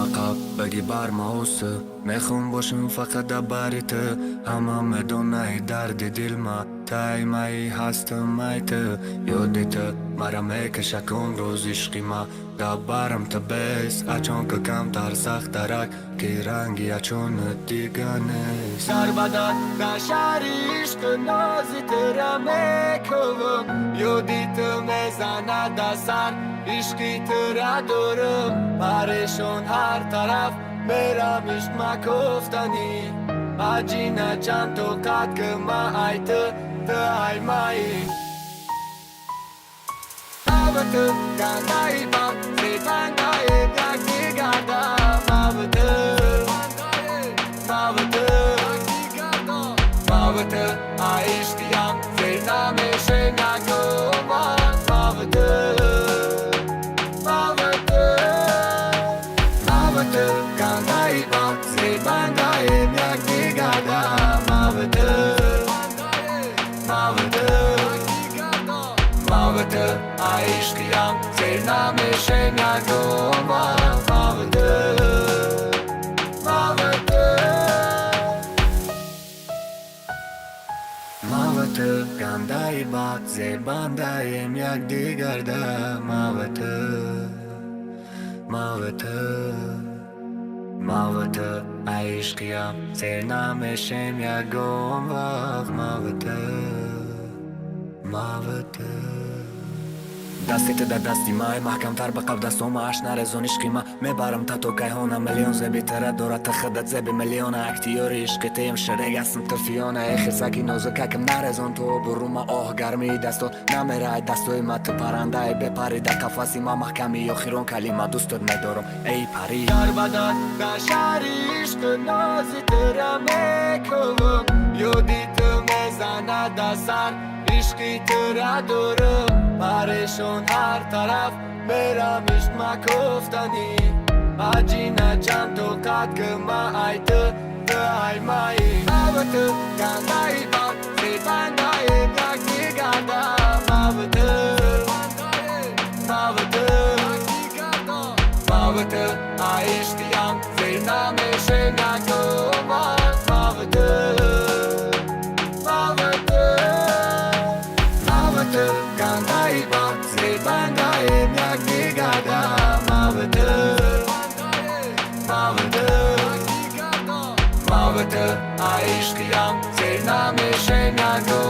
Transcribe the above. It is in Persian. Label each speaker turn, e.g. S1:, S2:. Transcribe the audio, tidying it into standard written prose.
S1: عقب بگی بر موسه میخوام باشم فقط دبریت همه میدونه درد دل ما تای مایی هستم مایت یادت مرا میکشه کن روز عشقی ما دبرم تا بیس اچون که کمتر سخت درک که رنگی اچون دیگه نیست سر بدن نشر عشق نازی ترا میکنم یادت میزنه در سر عشقی ترا دارم پریشان هر طرف میرم عشق مکفتنی عجینه چند تو قد که ما ایت تای مایی مابت گندایی با زیبندایی یک دیگردم مابت عشقیم زیر نمیشه نگو مابت گندایی با زیبندایی یک دیگردم مابت عشقیم زیر نمیشه نگو مابت گندایی با زیبنداییم یک دیگردم مابت عشقیم زیر نمیشم یکم وقت مابت دستیت در دستی مای محکم تر بقب دستوم آشنا رزون عشقی ما میبرم تا تو کیهونه میلیون زبی تره دورت خدت زبی میلیون اکتیور عشقی تیم شرگ هستم تفیونه ای خزاکی نوزکه کم نرزون تو برو ما آه گرمی دستو نمیره دستوی ما تو پرنده بپری در کفاسی ما محکمی یا خیرون کلمه دوستت ندارم ای پری در بدن نشر عشق نازی ترا میکنم یادی تو میزنه در سر عشقی ترا دارم پریشان هر طرف میرم عشق مکفتنی عجینه چند تو قد که ما ایت تای مایی مابت گندایی با زیبندایی یک دیگردم مابت عشقیم زیر نمیشه نگو مابت گندایی با زیبنداییم یک دیگردم مابت عشقیم زیر نمیشه نگو